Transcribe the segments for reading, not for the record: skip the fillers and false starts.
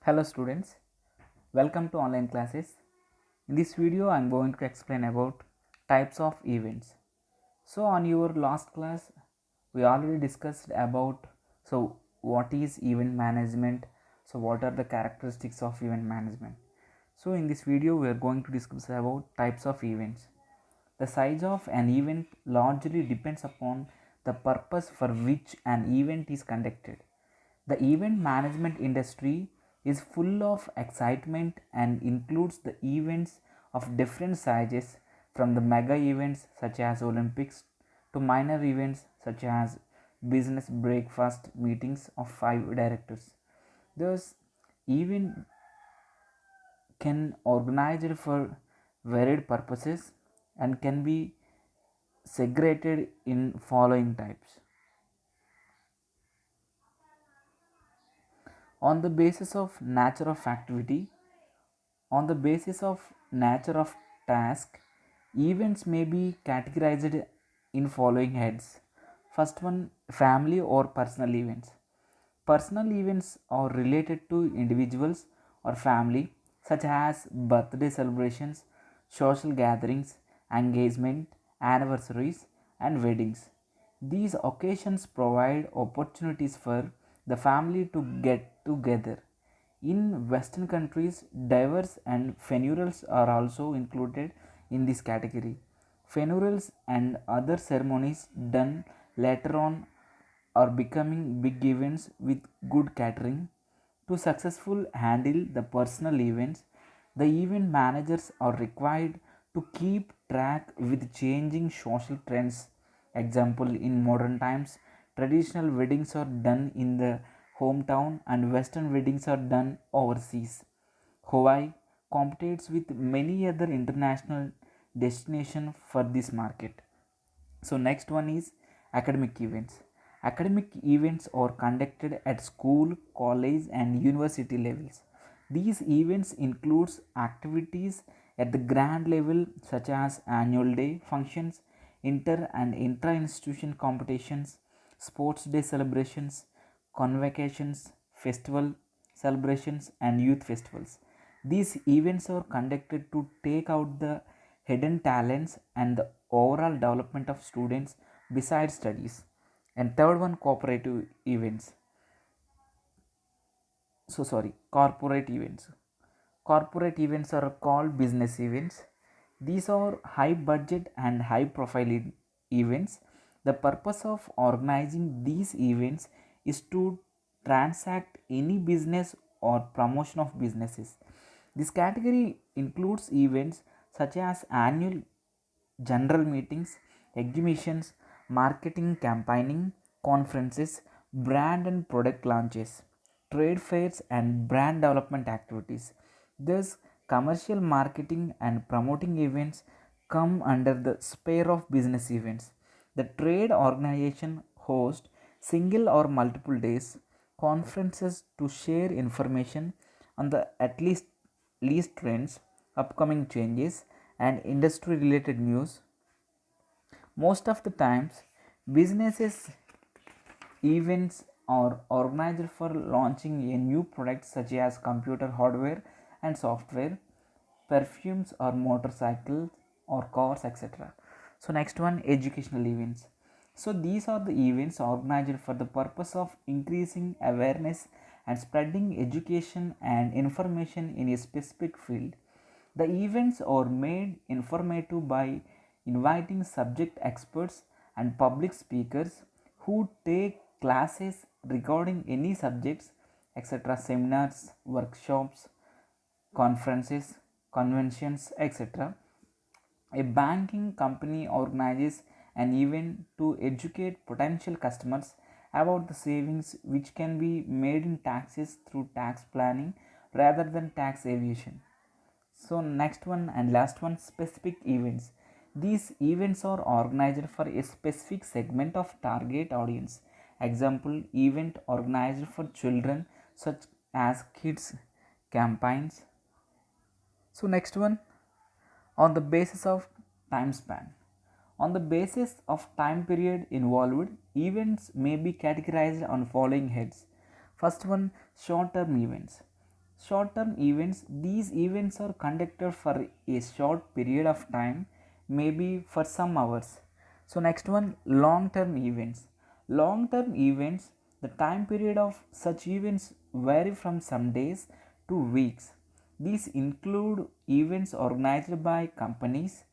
Hello students, welcome to online classes. In this video I am going to explain about types of events. So on your last class we already discussed about what is event management, what are the characteristics of event management. So in this video we are going to discuss about types of events. The size of an event largely depends upon the purpose for which an event is conducted. The event management industry is full of excitement and includes the events of different sizes, from the mega events such as Olympics to minor events such as business breakfast meetings of 5 directors. Thus, event can organized for varied purposes and can be segregated in following types. On the basis of nature of activity, on the basis of nature of task, events may be categorized in following heads. First one, family or personal events. Personal events are related to individuals or family, such as birthday celebrations, social gatherings, engagement, anniversaries, and weddings. These occasions provide opportunities for the family to get together. In Western countries, divorce and funerals are also included in this category. Funerals and other ceremonies done later on are becoming big events with good catering. To successfully handle the personal events, the event managers are required to keep track with changing social trends. Example, in modern times, traditional weddings are done in the hometown and western weddings are done overseas. Hawaii competes with many other international destinations for this market. So next one is academic events. Academic events are conducted at school, college and university levels. These events includes activities at the grand level such as annual day functions, inter and intra-institution competitions, sports day celebrations, convocations, festival celebrations and youth festivals. These events are conducted to take out the hidden talents and the overall development of students besides studies. And third one, cooperative events. Corporate events. Corporate events are called business events. These are high budget and high profile events. The purpose of organizing these events is to transact any business or promotion of businesses. This category includes events such as annual general meetings, exhibitions, marketing campaigning, conferences, brand and product launches, trade fairs, and brand development activities. Thus, commercial marketing and promoting events come under the sphere of business events. The trade organization hosts single or multiple days conferences to share information on the at least trends, upcoming changes, and industry related news. Most of the times, businesses events are organized for launching a new product such as computer hardware and software, perfumes or motorcycles or cars, etc. So next one, educational events. So these are the events organized for the purpose of increasing awareness and spreading education and information in a specific field. The events are made informative by inviting subject experts and public speakers who take classes regarding any subjects, etc., seminars, workshops, conferences, conventions, etc. A banking company organizes an event to educate potential customers about the savings which can be made in taxes through tax planning rather than tax evasion. So next one and last one, specific events. These events are organized for a specific segment of target audience. Example, event organized for children such as kids campaigns. So next one, on the basis of time span. On the basis of time period involved, events may be categorized on following heads. First one, short term events. Short term events, these events are conducted for a short period of time, maybe for some hours. So, next one, long term events. Long term events, the time period of such events vary from some days to weeks. These include events organized by companies.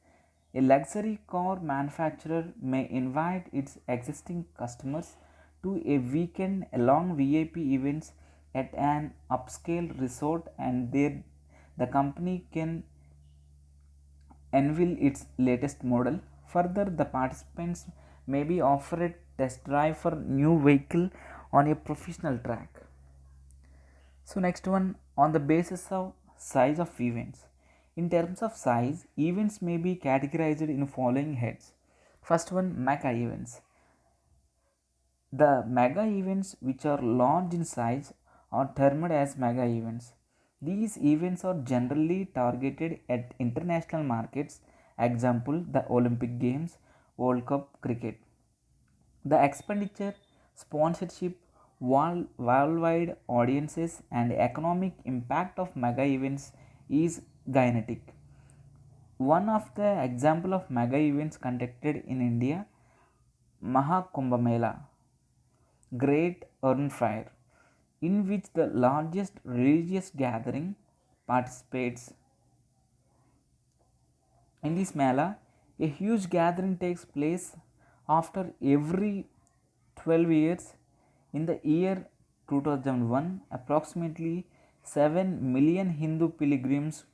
A luxury car manufacturer may invite its existing customers to a weekend along VIP events at an upscale resort, and there the company can unveil its latest model. Further, the participants may be offered a test drive for new vehicle on a professional track. So next one, on the basis of size of events. In terms of size, events may be categorized in following heads. First one, mega events. The mega events, which are large in size, are termed as mega events. These events are generally targeted at international markets, example the Olympic Games, World Cup cricket. The expenditure, sponsorship, worldwide audiences, and economic impact of mega events is gigantic. One of the example of mega events conducted in India, Mahakumbh Mela, Great Urn Fair, in which the largest religious gathering participates. In this Mela, a huge gathering takes place after every 12 years. In the year 2001, approximately 7 million Hindu pilgrims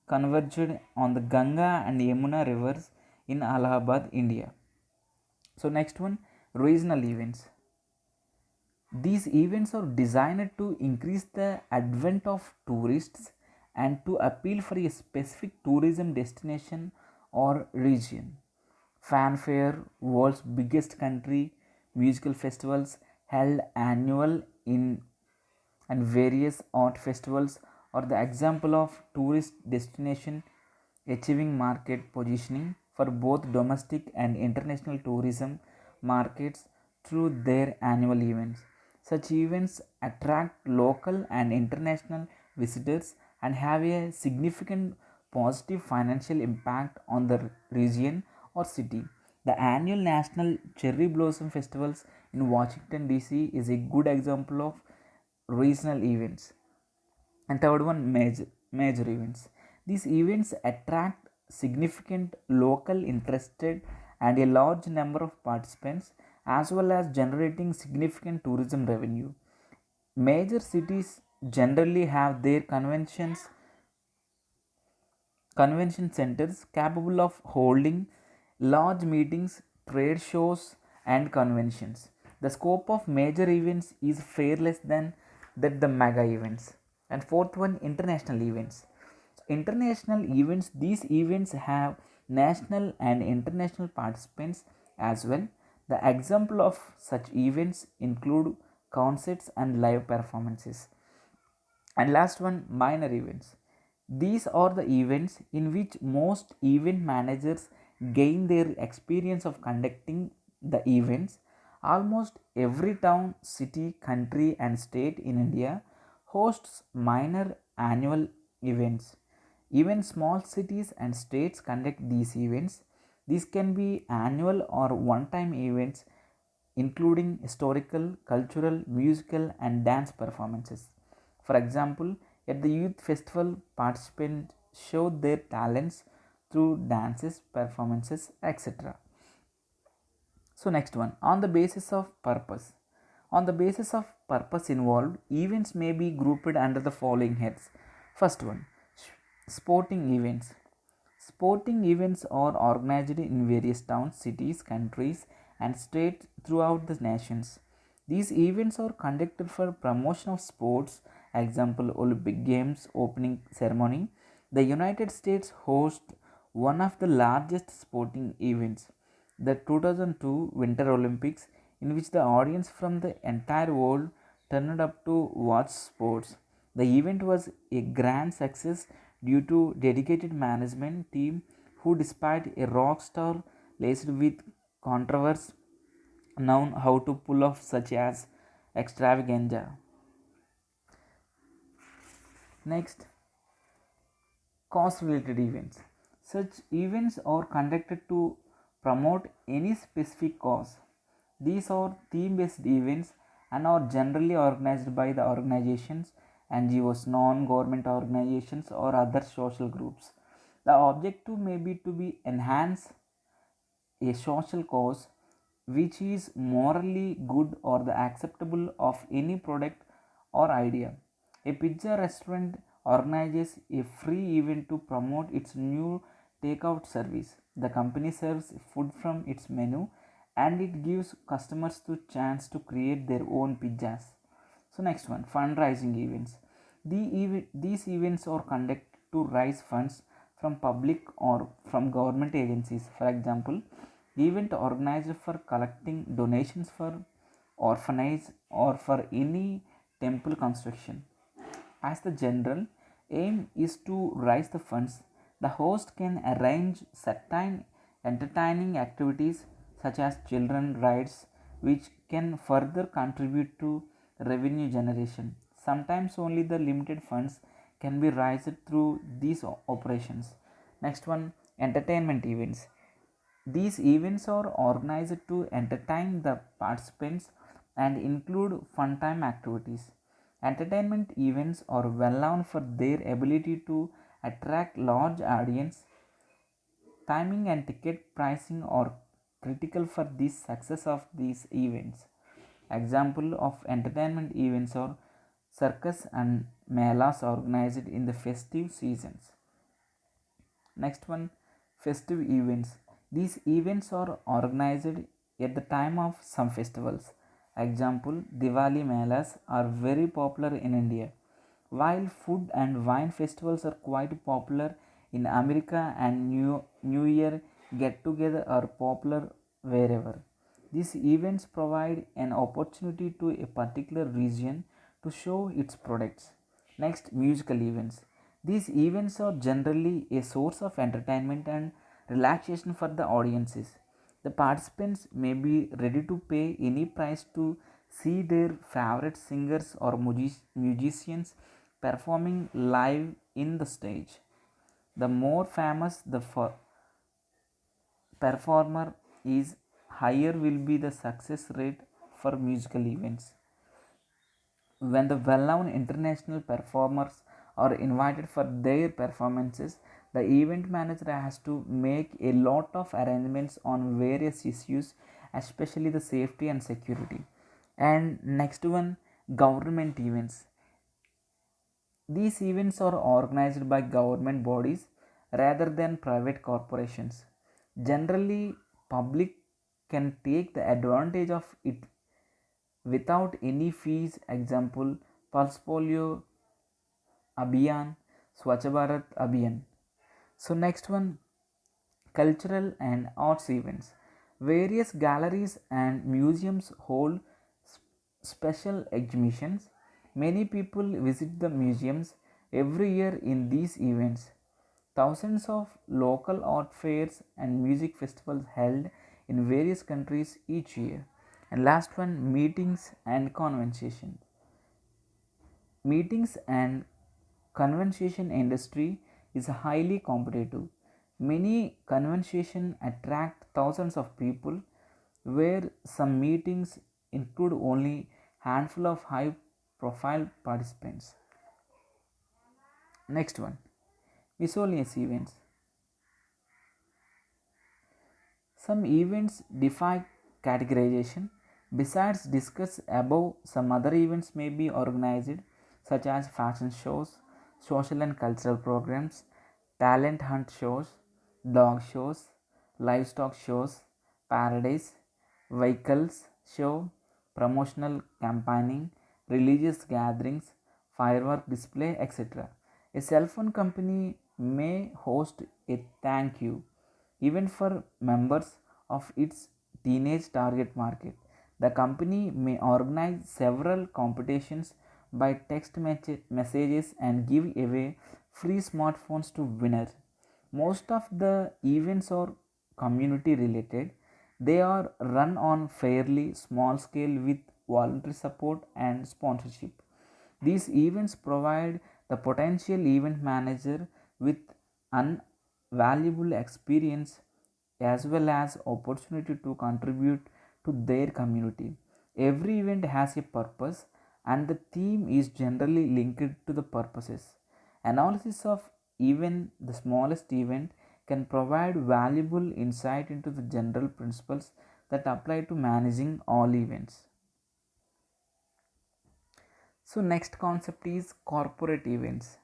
converged on the Ganga and Yamuna rivers in Allahabad, India. So, next one, regional events. These events are designed to increase the advent of tourists and to appeal for a specific tourism destination or region. Fanfare, world's biggest country musical festivals held annual in and various art festivals are the example of tourist destination achieving market positioning for both domestic and international tourism markets through their annual events. Such events attract local and international visitors and have a significant positive financial impact on the region or city. The annual National Cherry Blossom Festivals in Washington DC is a good example of regional events. And third one, major events. These events attract significant local interested and a large number of participants, as well as generating significant tourism revenue. Major cities generally have their convention centers capable of holding large meetings, trade shows, and conventions. The scope of major events is far less than that the mega events. And fourth one, international events. International events, these events have national and international participants as well. The example of such events include concerts and live performances. And last one, minor events. These are the events in which most event managers gain their experience of conducting the events. Almost every town, city, country, and state in India hosts minor annual events. Even small cities and states conduct these events. These can be annual or one time events, including historical, cultural, musical, and dance performances. For example, at the youth festival, participants show their talents through dances, performances, etc. So, next one, on the basis of purpose. On the basis of purpose involved, events may be grouped under the following heads. First one, sporting events. Sporting events are organized in various towns, cities, countries, and states throughout the nations. These events are conducted for promotion of sports, example Olympic Games opening ceremony. The United States hosts one of the largest sporting events, the 2002 Winter Olympics, in which the audience from the entire world turned up to watch sports. The event was a grand success due to dedicated management team who, despite a rock star laced with controversy, known how to pull off such as extravaganza. Next, cause related events. Such events are conducted to promote any specific cause. These are theme based events and are generally organized by the organizations, NGOs, non government organizations, or other social groups. The objective may be to be enhance a social cause which is morally good or the acceptable of any product or idea. A pizza restaurant organizes a free event to promote its new takeout service. The company serves food from its menu and it gives customers the chance to create their own pizzas. So next one, fundraising events. These events are conducted to raise funds from public or from government agencies. For example, event organized for collecting donations for orphanage or for any temple construction. As the general aim is to raise the funds, the host can arrange certain entertaining activities such as children rides which can further contribute to revenue generation. Sometimes only the limited funds can be raised through these operations. Next one, entertainment events. These events are organized to entertain the participants and include fun time activities. Entertainment events are well known for their ability to attract large audience. Timing and ticket pricing are critical for the success of these events. Example of entertainment events are circus and melas organized in the festive seasons. Next one, festive events. These events are organized at the time of some festivals. Example, Diwali melas are very popular in India, while food and wine festivals are quite popular in America and New Year get together are popular wherever. These events provide an opportunity to a particular region to show its products. Next, musical events. These events are generally a source of entertainment and relaxation for the audiences. The participants may be ready to pay any price to see their favorite singers or musicians performing live in the stage. The more famous the performer is, higher will be the success rate for musical events. When the well known international performers are invited for their performances, the event manager has to make a lot of arrangements on various issues, especially the safety and security. And next one, government events. These events are organized by government bodies rather than private corporations. Generally, public can take the advantage of it without any fees. Example, Pulse Polio Abhiyan, Swachh Bharat Abhiyan. So next one, cultural and arts events. Various galleries and museums hold special exhibitions. Many people visit the museums every year in these events. Thousands of local art fairs and music festivals held in various countries each year. And last one, meetings and convention. Meetings and convention industry is highly competitive. Many conventions attract thousands of people where some meetings include only handful of high profile participants. Next one, miscellaneous events. Some events defy categorization. Besides discuss above, some other events may be organized such as fashion shows, social and cultural programs, talent hunt shows, dog shows, livestock shows, paradise, vehicles show, promotional campaigning, religious gatherings, firework display, etc. A cell phone company may host a thank you even for members of its teenage target market. The company may organize several competitions by text messages and give away free smartphones to winners. Most of the events are community related. They are run on fairly small scale with voluntary support and sponsorship. These events provide The potential event manager with valuable experience as well as opportunity to contribute to their community. Every event has a purpose and the theme is generally linked to the purposes. Analysis of even the smallest event can provide valuable insight into the general principles that apply to managing all events. So next concept is corporate events.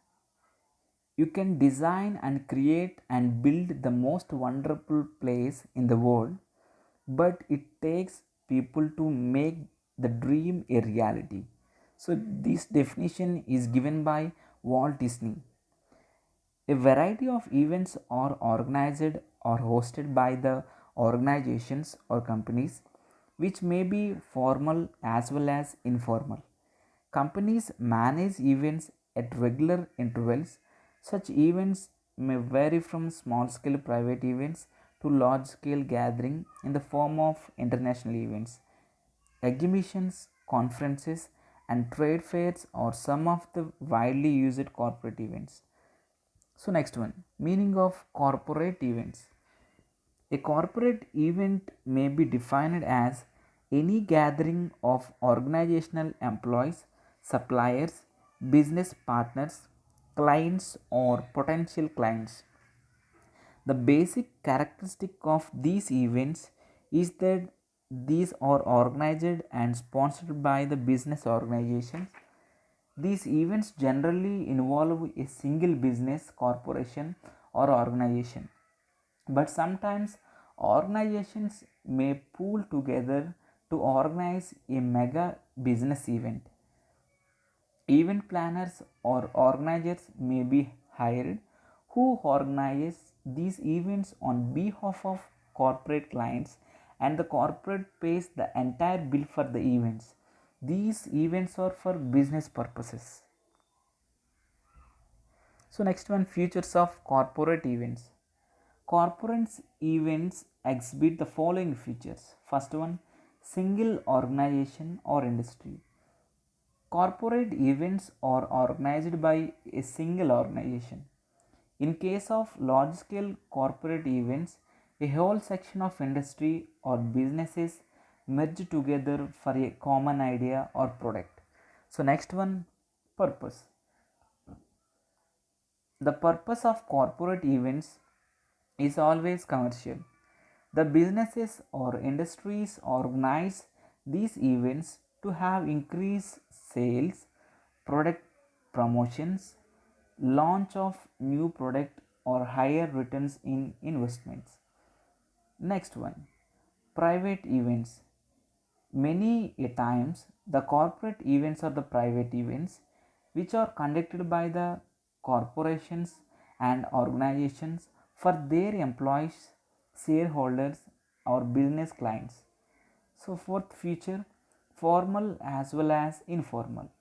You can design and create and build the most wonderful place in the world, but it takes people to make the dream a reality. So this definition is given by Walt Disney. A variety of events are organized or hosted by the organizations or companies, which may be formal as well as informal. Companies manage events at regular intervals. Such events may vary from small scale private events to large scale gathering in the form of international events. Exhibitions, conferences, and trade fairs are some of the widely used corporate events. So, next one, meaning of corporate events. A corporate event may be defined as any gathering of organizational employees, suppliers, business partners, clients, or potential clients. The basic characteristic of these events is that these are organized and sponsored by the business organizations. These events generally involve a single business, corporation, or organization, but sometimes organizations may pool together to organize a mega business event. Event planners or organizers may be hired who organize these events on behalf of corporate clients, and the corporate pays the entire bill for the events. These events are for business purposes. So next one, features of corporate events. Corporate events exhibit the following features. First one, single organization or industry. Corporate events are organized by a single organization. In case of large scale corporate events, a whole section of industry or businesses merge together for a common idea or product. So, next one, purpose. The purpose of corporate events is always commercial. The businesses or industries organize these events to have increased sales, product promotions, launch of new product, or higher returns in investments. Next one, private events. Many a times the corporate events are the private events which are conducted by the corporations and organizations for their employees, shareholders, or business clients. So, fourth feature, formal as well as informal.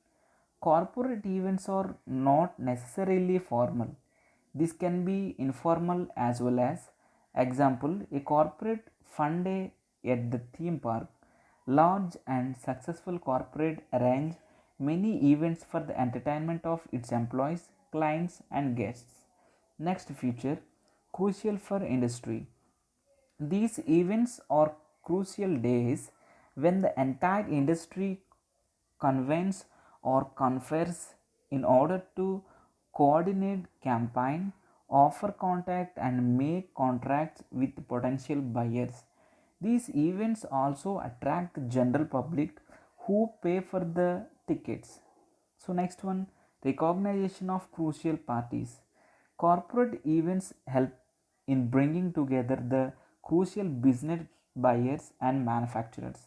Corporate events are not necessarily formal. This can be informal as well as, example, a corporate fun day at the theme park. Large and successful corporate arrange many events for the entertainment of its employees, clients, and guests. Next feature, crucial for industry. These events are crucial days when the entire industry convenes or confers in order to coordinate campaign, offer contact, and make contracts with potential buyers. These events also attract the general public who pay for the tickets. So next one, recognition of crucial parties. Corporate events help in bringing together the crucial business buyers and manufacturers.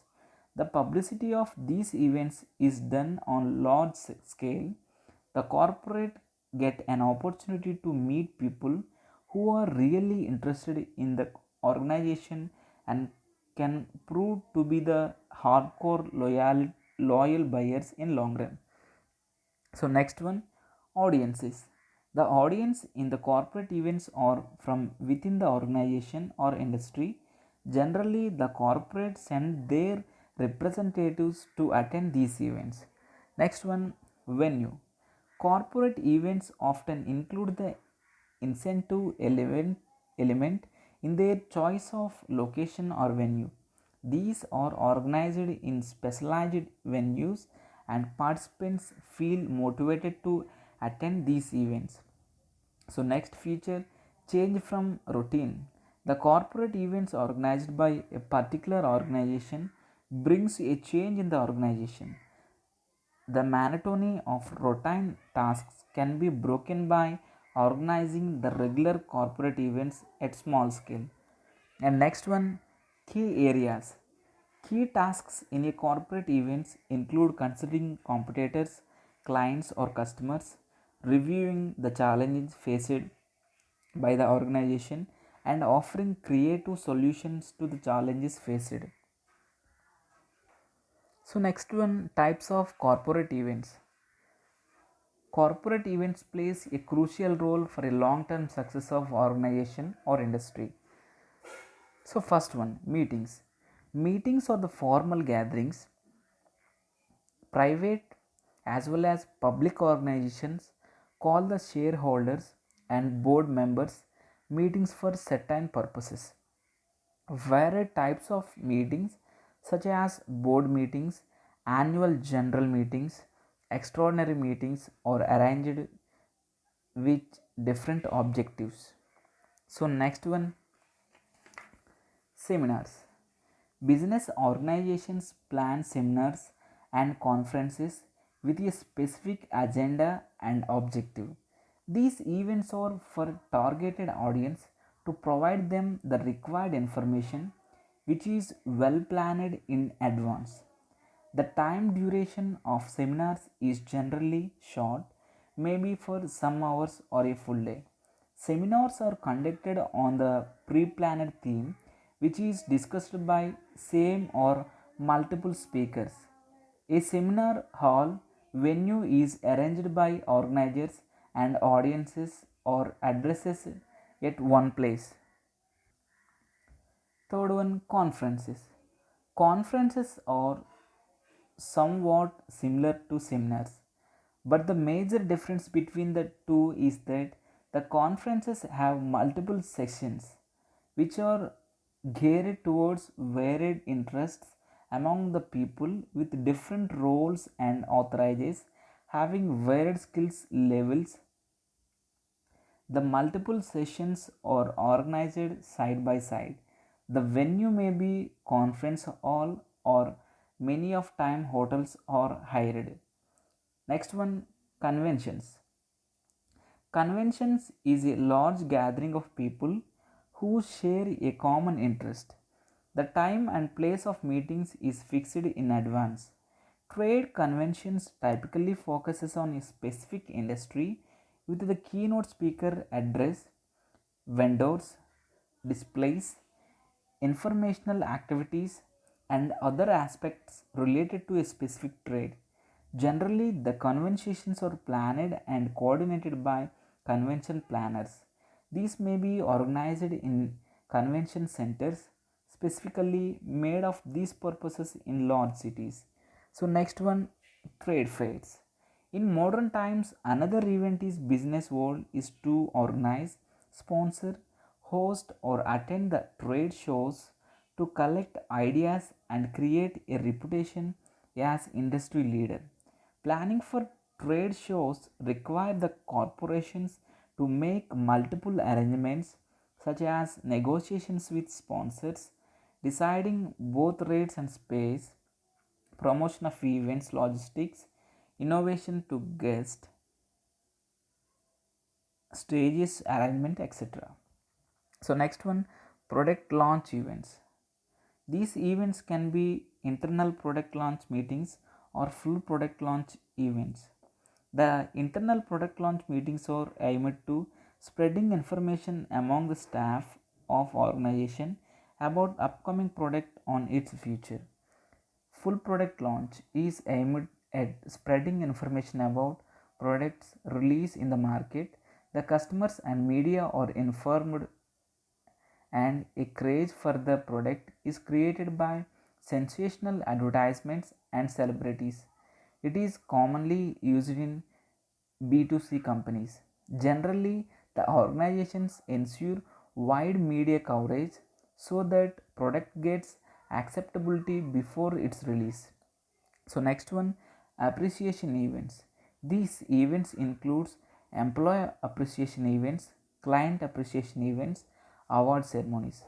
The publicity of these events is done on large scale. The corporate get an opportunity to meet people who are really interested in the organization and can prove to be the hardcore loyal buyers in long run. So next one, audiences. The audience in the corporate events are from within the organization or industry. Generally, the corporate send their representatives to attend these events. Next one, venue. Corporate events often include the incentive element in their choice of location or venue. These are organized in specialized venues and participants feel motivated to attend these events. So, next feature, change from routine. The corporate events organized by a particular organization brings a change in the organization. The monotony of routine tasks can be broken by organizing the regular corporate events at small scale. And next one, key areas. Key tasks in a corporate events include considering competitors, clients or customers, reviewing the challenges faced by the organization and offering creative solutions to the challenges faced. So next one, types of corporate events. Corporate events plays a crucial role for a long-term success of organization or industry. So first one, meetings. Meetings are the formal gatherings, private as well as public organizations call the shareholders and board members meetings for certain purposes. Varied types of meetings such as board meetings, annual general meetings, extraordinary meetings are arranged with different objectives. So next one, seminars. Business organizations plan seminars and conferences with a specific agenda and objective. These events are for targeted audience to provide them the required information which is well planned in advance. The time duration of seminars is generally short, maybe for some hours or a full day. Seminars are conducted on the pre-planned theme which is discussed by same or multiple speakers. A seminar hall venue is arranged by organizers and audiences or addresses at one place. Third one, conferences. Conferences are somewhat similar to seminars, but the major difference between the two is that the conferences have multiple sessions which are geared towards varied interests among the people with different roles and authorizes having varied skills levels. The multiple sessions are organized side by side. The venue may be conference hall or many of time hotels are hired. Next one, conventions. Conventions is a large gathering of people who share a common interest. The time and place of meetings is fixed in advance. Trade conventions typically focuses on a specific industry with the keynote speaker address, vendors, displays, informational activities, and other aspects related to a specific trade. Generally, the conventions are planned and coordinated by convention planners. These may be organized in convention centers specifically made of these purposes in large cities. So, next one, trade fairs. In modern times, another event is business world is to organize, sponsor, host or attend the trade shows to collect ideas and create a reputation as industry leader. Planning for trade shows require the corporations to make multiple arrangements such as negotiations with sponsors, deciding both rates and space, promotion of events, logistics, innovation to guest, stages, arrangement, etc. So, next one, product launch events. These events can be internal product launch meetings or full product launch events. The internal product launch meetings are aimed to spreading information among the staff of organization about upcoming product on its future. Full product launch is aimed at spreading information about products released in the market. The customers and media are informed and a craze for the product is created by sensational advertisements and celebrities. It is commonly used in B2C companies. Generally, the organizations ensure wide media coverage so that product gets acceptability before its release. So next one, appreciation events. These events includes employee appreciation events, client appreciation events, award ceremonies.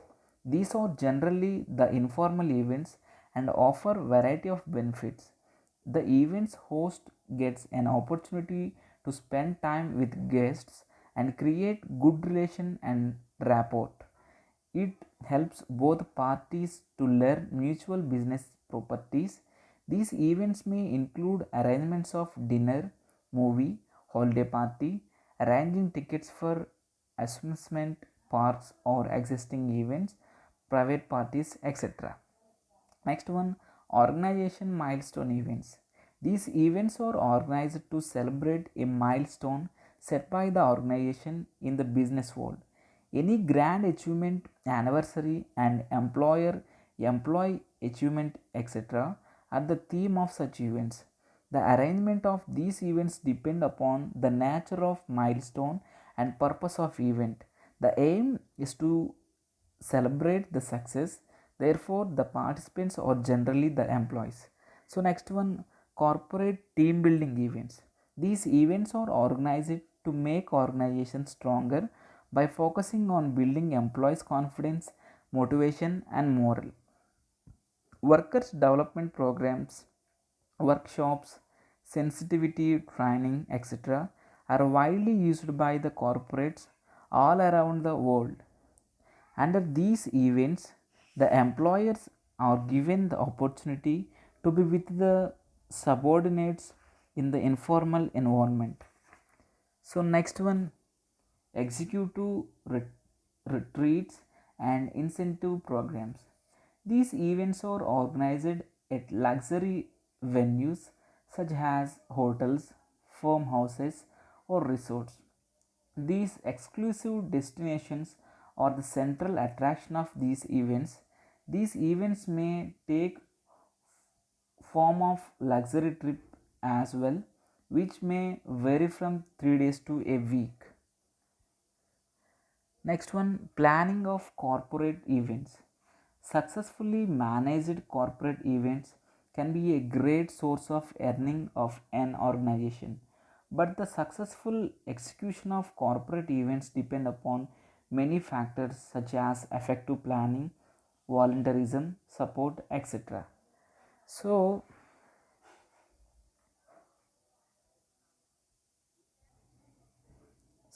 These are generally the informal events and offer variety of benefits. The event's host gets an opportunity to spend time with guests and create good relation and rapport. It helps both parties to learn mutual business properties. These events may include arrangements of dinner, movie, holiday party, arranging tickets for amusement parks or existing events, private parties, etc. Next one, organization milestone events. These events are organized to celebrate a milestone set by the organization in the business world. Any grand achievement, anniversary, and employee achievement, etc., are the theme of such events. The arrangement of these events depend upon the nature of milestone and purpose of event. The aim is to celebrate the success, therefore the participants are generally the employees. So next one, corporate team building events. These events are organized to make organizations stronger by focusing on building employees confidence, motivation and morale. Workers development programs, workshops, sensitivity training, etc., are widely used by the corporates all around the world. Under these events, the employers are given the opportunity to be with the subordinates in the informal environment. So, next one, executive retreats and incentive programs. These events are organized at luxury venues such as hotels, farmhouses, or resorts. These exclusive destinations are the central attraction of these events. These events may take form of luxury trip as well, which may vary from 3 days to a week. Next one, planning of corporate events. Successfully managed corporate events can be a great source of earning of an organization, but the successful execution of corporate events depend upon many factors such as effective planning, volunteerism, support, etc. So,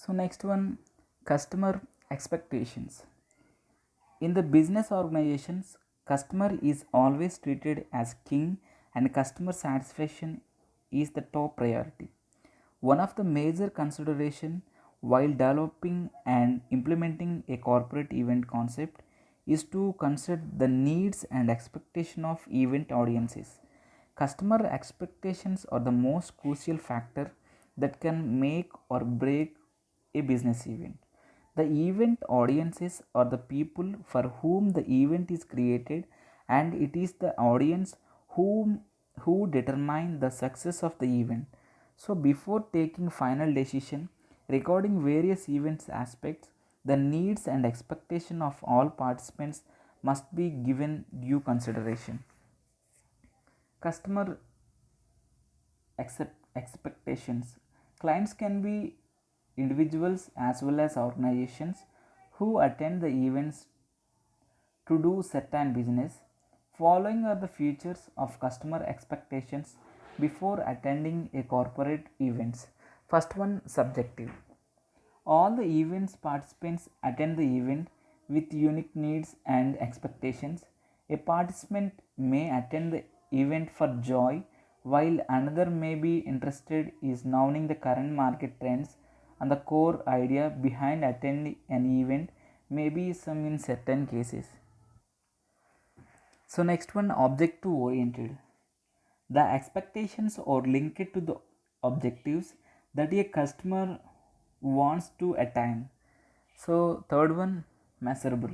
next one, customer expectations. In the business organizations, customer is always treated as king and customer satisfaction is the top priority. One of the major consideration while developing and implementing a corporate event concept is to consider the needs and expectation of event audiences. Customer expectations are the most crucial factor that can make or break a business event. The event audiences are the people for whom the event is created, and it is the audience who determine the success of the event. So before taking final decision regarding various events aspects, the needs and expectation of all participants must be given due consideration. Customer expectations. Clients can be individuals as well as organizations who attend the events to do certain business. Following are the features of customer expectations before attending a corporate events. First one, subjective. All the events participants attend the event with unique needs and expectations. A participant may attend the event for joy, while another may be interested in knowing the current market trends, and the core idea behind attending an event may be some in certain cases. So next one, objective oriented. The expectations are linked to the objectives that a customer wants to attain. So third one, measurable.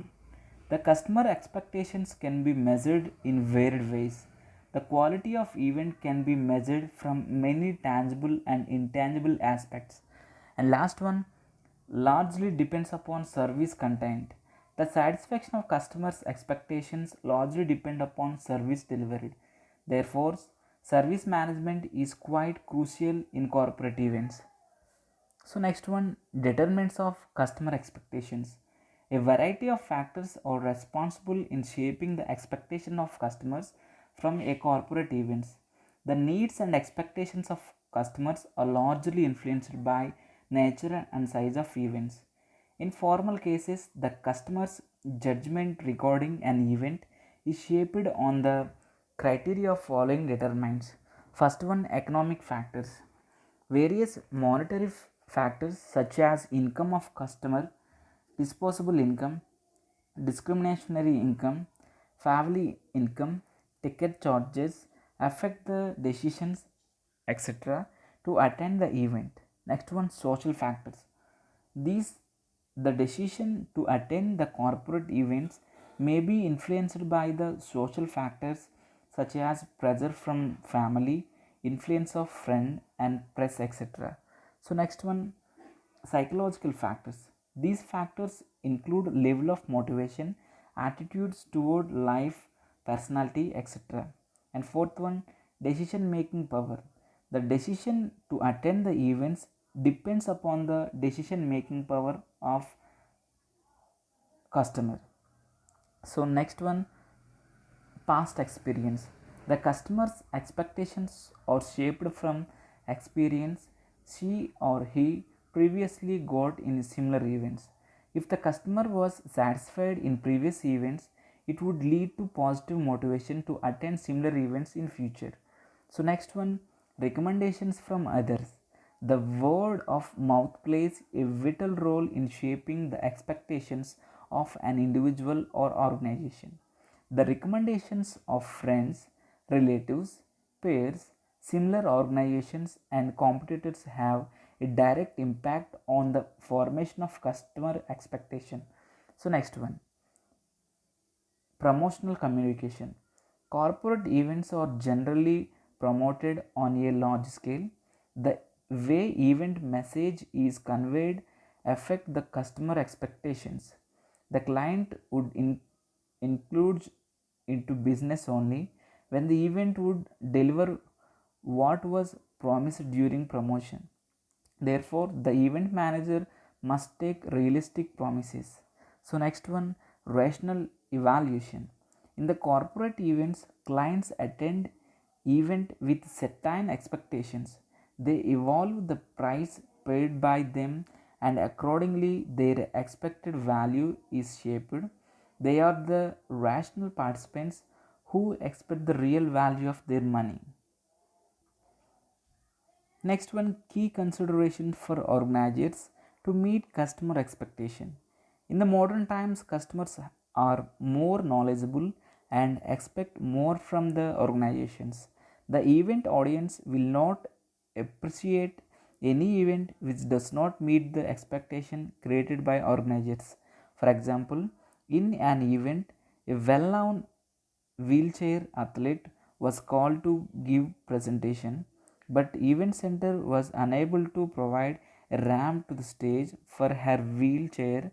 The customer expectations can be measured in varied ways. The quality of event can be measured from many tangible and intangible aspects. And last one, largely depends upon service content. The satisfaction of customers' expectations largely depend upon service delivered. Therefore, service management is quite crucial in corporate events. So next one, determinants of customer expectations. A variety of factors are responsible in shaping the expectation of customers from a corporate events. The needs and expectations of customers are largely influenced by nature and size of events. In formal cases, the customer's judgment regarding an event is shaped on the criteria of following determinants. First one, economic factors. Various monetary factors such as income of customer, disposable income, discriminatory income, family income, ticket charges affect the decisions, etc., to attend the event. Next one, social factors. These the decision to attend the corporate events may be influenced by the social factors such as pressure from family, influence of friend and press, etc. So next one, psychological factors. These factors include level of motivation, attitudes toward life, personality, etc. And fourth one, decision making power. The decision to attend the events depends upon the decision making power of customer. So next one, past experience. The customer's expectations are shaped from experience she or he previously got in similar events. If the customer was satisfied in previous events, it would lead to positive motivation to attend similar events in future. So next one, recommendations from others. The word of mouth plays a vital role in shaping the expectations of an individual or organization. The recommendations of friends, relatives, peers, similar organizations, and competitors have a direct impact on the formation of customer expectation. So, next one, promotional communication. Corporate events are generally promoted on a large scale. The way event message is conveyed affect the customer expectations. The client would include into business only when the event would deliver what was promised during promotion. Therefore, the event manager must take realistic promises. So, next one, rational evaluation. In the corporate events, clients attend event with certain expectations. They evolve the price paid by them and accordingly their expected value is shaped. They are the rational participants who expect the real value of their money. Next one, key consideration for organizers to meet customer expectation. In the modern times, customers are more knowledgeable and expect more from the organizations. The event audience will not appreciate any event which does not meet the expectation created by organizers. For example, in an event, a well-known wheelchair athlete was called to give presentation, but event center was unable to provide a ramp to the stage for her wheelchair,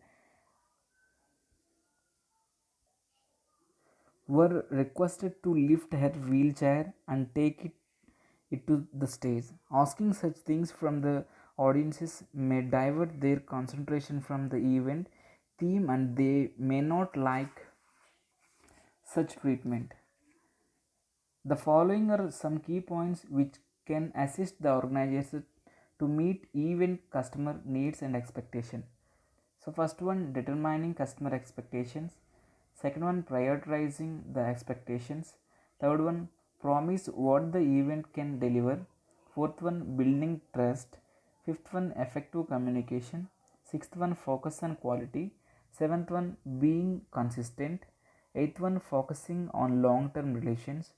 were requested to lift her wheelchair and take it to the stage. Asking such things from the audiences may divert their concentration from the event theme and they may not like such treatment. The following are some key points which can assist the organizer to meet event customer needs and expectation. So first one, determining customer expectations. Second one, prioritizing the expectations. Third one, promise what the event can deliver. Fourth one, building trust. Fifth one, effective communication. Sixth one, focus on quality. Seventh one, being consistent. Eighth one, focusing on long term relations.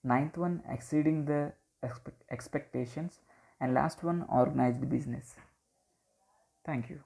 Ninth one, exceeding the expectations. And last one, organized business. Thank you.